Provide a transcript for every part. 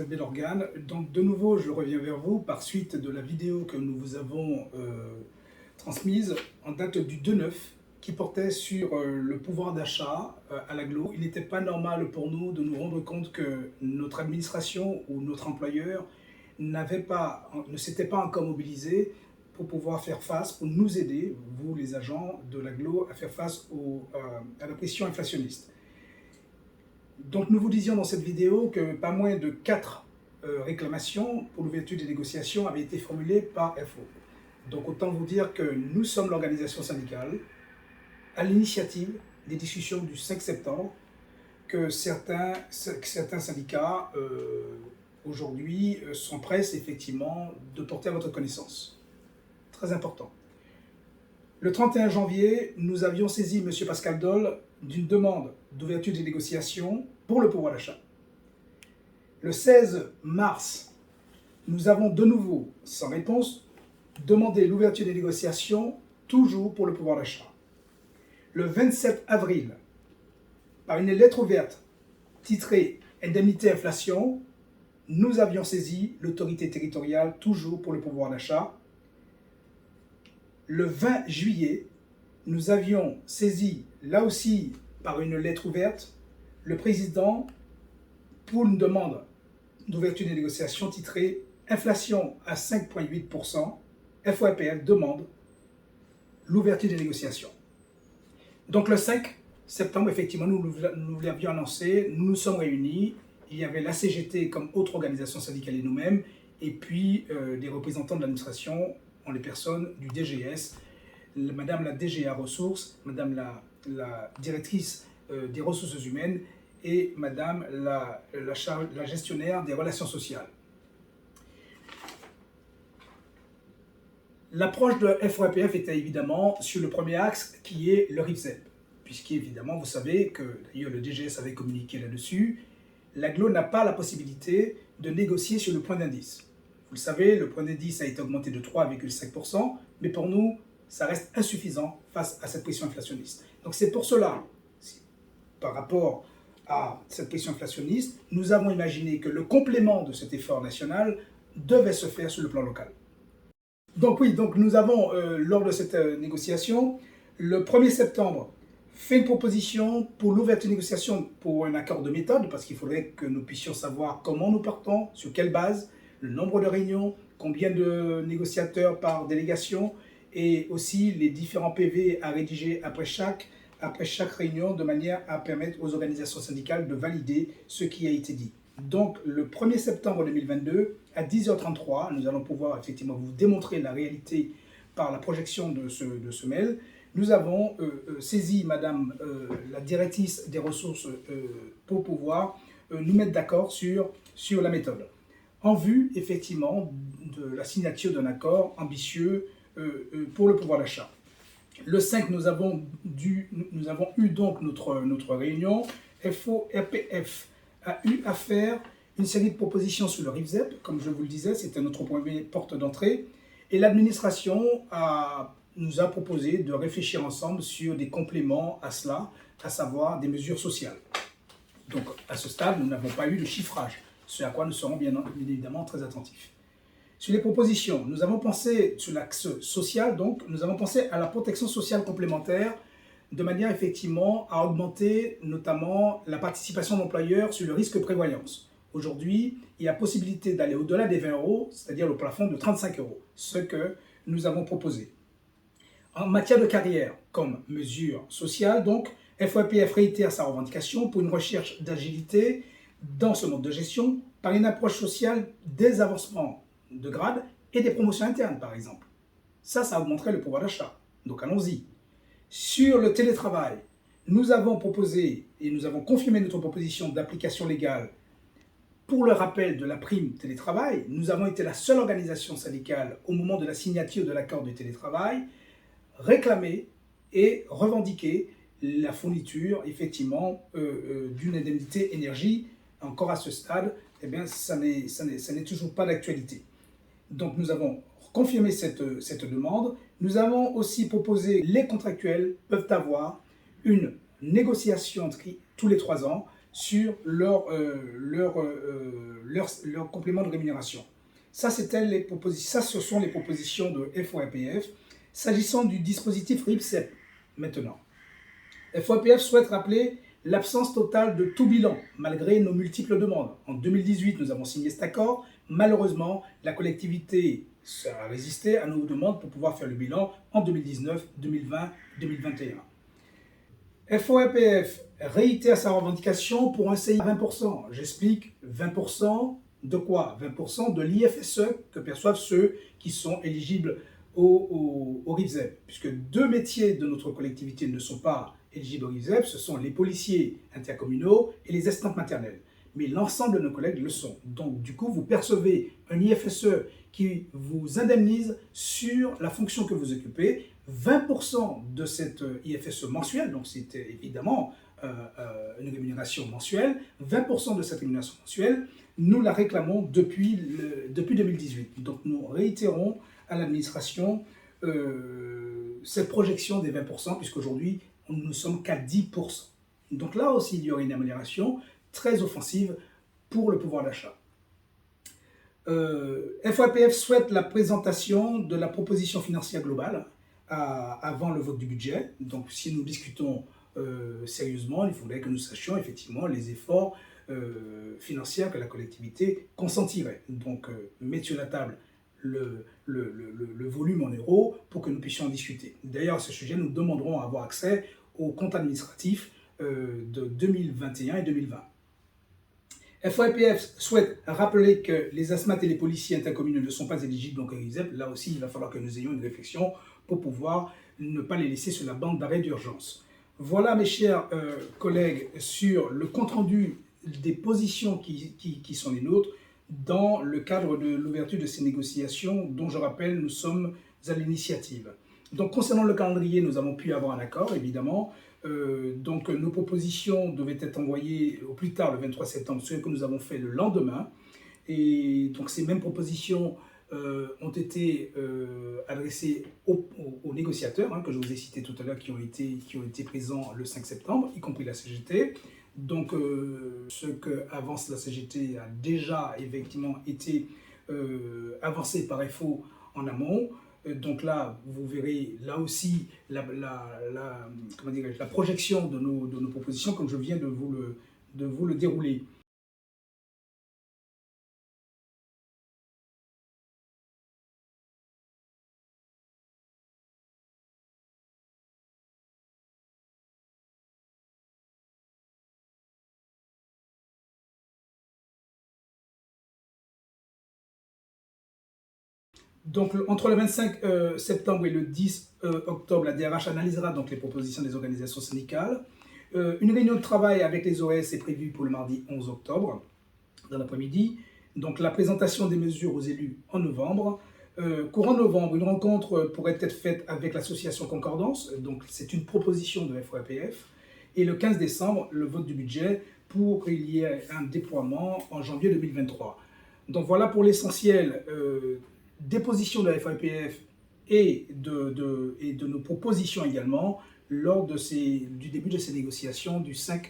mademoiselle Bellorgane. Donc de nouveau, je reviens vers vous par suite de la vidéo que nous vous avons transmise en date du 2/9 qui portait sur le pouvoir d'achat à l'agglo. Il n'était pas normal pour nous de nous rendre compte que notre administration ou notre employeur ne s'était pas encore mobilisé pour pouvoir faire face, pour nous aider, vous les agents de l'agglo, à faire face à la pression inflationniste. Donc nous vous disions dans cette vidéo que pas moins de 4 réclamations pour l'ouverture des négociations avaient été formulées par FO. Donc autant vous dire que nous sommes l'organisation syndicale à l'initiative des discussions du 5 septembre que certains syndicats aujourd'hui s'empressent effectivement de porter à votre connaissance. Très important. Le 31 janvier, nous avions saisi M. Pascal Doll d'une demande d'ouverture des négociations pour le pouvoir d'achat. Le 16 mars, nous avons de nouveau, sans réponse, demandé l'ouverture des négociations, toujours pour le pouvoir d'achat. Le 27 avril, par une lettre ouverte titrée « Indemnité inflation », nous avions saisi l'autorité territoriale, toujours pour le pouvoir d'achat. Le 20 juillet, nous avions saisi, là aussi par une lettre ouverte, le président pour une demande d'ouverture des négociations titrée « Inflation à 5,8%, FORPF demande l'ouverture des négociations ». Donc le 5 septembre, effectivement, nous l'avions annoncé, nous nous sommes réunis, il y avait la CGT comme autre organisation syndicale et nous-mêmes, et puis des représentants de l'administration, en les personnes du DGS, Madame la DGA Ressources, Madame la directrice des ressources humaines et Madame la gestionnaire des relations sociales. L'approche de FORPF était évidemment sur le premier axe qui est le RIFZEP, puisqu'évidemment vous savez que d'ailleurs le DGS avait communiqué là-dessus, l'agglo n'a pas la possibilité de négocier sur le point d'indice. Vous le savez, le point d'indice a été augmenté de 3,5%, mais pour nous, ça reste insuffisant face à cette pression inflationniste. Donc c'est pour cela, par rapport à cette pression inflationniste, nous avons imaginé que le complément de cet effort national devait se faire sur le plan local. Donc oui, donc nous avons, lors de cette négociation, le 1er septembre, fait une proposition pour l'ouverture de négociation pour un accord de méthode, parce qu'il faudrait que nous puissions savoir comment nous partons, sur quelle base, le nombre de réunions, combien de négociateurs par délégation, et aussi les différents PV à rédiger après chaque réunion, de manière à permettre aux organisations syndicales de valider ce qui a été dit. Donc le 1er septembre 2022, à 10h33, nous allons pouvoir effectivement vous démontrer la réalité par la projection de ce mail. Nous avons saisi Madame la directrice des ressources pour pouvoir nous mettre d'accord sur la méthode, en vue effectivement de la signature d'un accord ambitieux pour le pouvoir d'achat. Le 5, nous avons eu donc notre réunion. FORPF a eu à faire une série de propositions sur le RIFZEP, comme je vous le disais, c'était notre première porte d'entrée, et l'administration nous a proposé de réfléchir ensemble sur des compléments à cela, à savoir des mesures sociales. Donc à ce stade, nous n'avons pas eu de chiffrage, ce à quoi nous serons bien évidemment très attentifs. Sur les propositions, nous avons pensé sur l'axe social, donc nous avons pensé à la protection sociale complémentaire de manière effectivement à augmenter notamment la participation de l'employeur sur le risque prévoyance. Aujourd'hui, il y a possibilité d'aller au-delà des 20 €, c'est-à-dire le plafond de 35 €, ce que nous avons proposé. En matière de carrière, comme mesure sociale, donc, FORPF réitère sa revendication pour une recherche d'agilité dans ce mode de gestion par une approche sociale des avancements de grade et des promotions internes, par exemple. Ça augmenterait le pouvoir d'achat. Donc allons-y. Sur le télétravail, nous avons proposé et nous avons confirmé notre proposition d'application légale pour le rappel de la prime télétravail. Nous avons été la seule organisation syndicale au moment de la signature de l'accord de télétravail réclamer et revendiquer la fourniture effectivement d'une indemnité énergie. Encore à ce stade, eh bien, ça n'est toujours pas d'actualité. Donc nous avons confirmé cette demande. Nous avons aussi proposé les contractuels peuvent avoir une négociation tous les 3 ans sur leur complément de rémunération. Ça, ce sont les propositions de FOAPF. S'agissant du dispositif RIPSEP, maintenant, FOAPF souhaite rappeler l'absence totale de tout bilan, malgré nos multiples demandes. En 2018, nous avons signé cet accord. Malheureusement, la collectivité a résisté à nos demandes pour pouvoir faire le bilan en 2019, 2020, 2021. FOAPF réitère sa revendication pour un CI à 20%. J'explique, 20% de quoi? 20% de l'IFSE que perçoivent ceux qui sont éligibles au RIFZEP, puisque deux métiers de notre collectivité ne sont pas éligibles au RIFZEP, ce sont les policiers intercommunaux et les assistantes maternelles. Mais l'ensemble de nos collègues le sont. Donc, du coup, vous percevez un IFSE qui vous indemnise sur la fonction que vous occupez. 20% de cette IFSE mensuelle, donc c'est évidemment une rémunération mensuelle, 20% de cette rémunération mensuelle, nous la réclamons depuis 2018. Donc, nous réitérons à l'administration cette projection des 20%, puisqu'aujourd'hui, nous ne sommes qu'à 10%. Donc là aussi, il y aurait une amélioration très offensive pour le pouvoir d'achat. FOAPF souhaite la présentation de la proposition financière globale avant le vote du budget. Donc si nous discutons sérieusement, il faudrait que nous sachions effectivement les efforts financiers que la collectivité consentirait. Donc mettre sur la table le volume en euros pour que nous puissions en discuter. D'ailleurs, à ce sujet, nous demanderons à avoir accès aux comptes administratifs de 2021 et 2020. FOAPF souhaite rappeler que les ASMAT et les policiers intercommunaux ne sont pas éligibles donc à RIFZEP. Là aussi, il va falloir que nous ayons une réflexion pour pouvoir ne pas les laisser sur la bande d'arrêt d'urgence. Voilà, mes chers collègues, sur le compte-rendu des positions qui sont les nôtres dans le cadre de l'ouverture de ces négociations dont, je rappelle, nous sommes à l'initiative. Donc, concernant le calendrier, nous avons pu avoir un accord, évidemment. Donc, nos propositions devaient être envoyées au plus tard le 23 septembre, ce que nous avons fait le lendemain. Et donc, ces mêmes propositions ont été adressées aux négociateurs, que je vous ai cités tout à l'heure, qui ont été présents le 5 septembre, y compris la CGT. Donc, ce que avance la CGT a déjà effectivement été avancé par FO en amont. Donc là, vous verrez là aussi la projection de nos propositions, comme je viens de vous le dérouler. Donc, entre le 25 septembre et le 10 octobre, la DRH analysera donc les propositions des organisations syndicales. Une réunion de travail avec les OS est prévue pour le mardi 11 octobre, dans l'après-midi. Donc, la présentation des mesures aux élus en novembre. Courant novembre, une rencontre pourrait être faite avec l'association Concordance. Donc, c'est une proposition de FOAPF. Et le 15 décembre, le vote du budget pour qu'il y ait un déploiement en janvier 2023. Donc, voilà pour l'essentiel des positions de la FOAPF et de nos propositions également lors du début de ces négociations du 5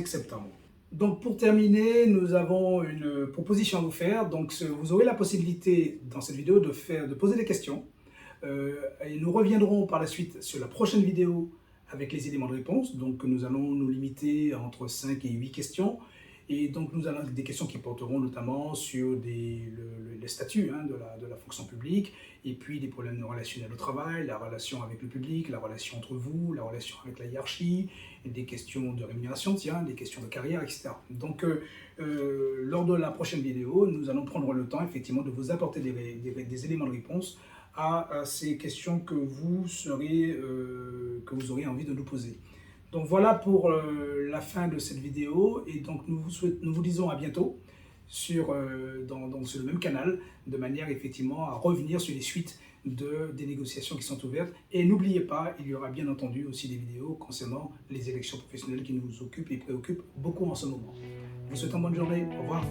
septembre. Donc pour terminer, nous avons une proposition à vous faire. Donc vous aurez la possibilité dans cette vidéo de poser des questions. Et nous reviendrons par la suite sur la prochaine vidéo avec les éléments de réponse. Donc nous allons nous limiter à entre 5 et 8 questions. Et donc, nous allons des questions qui porteront notamment sur les statuts de la fonction publique, et puis des problèmes relationnels au travail, la relation avec le public, la relation entre vous, la relation avec la hiérarchie, des questions de rémunération, des questions de carrière, etc. Donc, lors de la prochaine vidéo, nous allons prendre le temps, effectivement, de vous apporter des éléments de réponse à ces questions que vous aurez envie de nous poser. Donc voilà pour la fin de cette vidéo, et donc nous vous disons à bientôt sur le même canal, de manière effectivement à revenir sur les suites des négociations qui sont ouvertes. Et n'oubliez pas, il y aura bien entendu aussi des vidéos concernant les élections professionnelles qui nous occupent et préoccupent beaucoup en ce moment. Je vous souhaite une bonne journée, au revoir.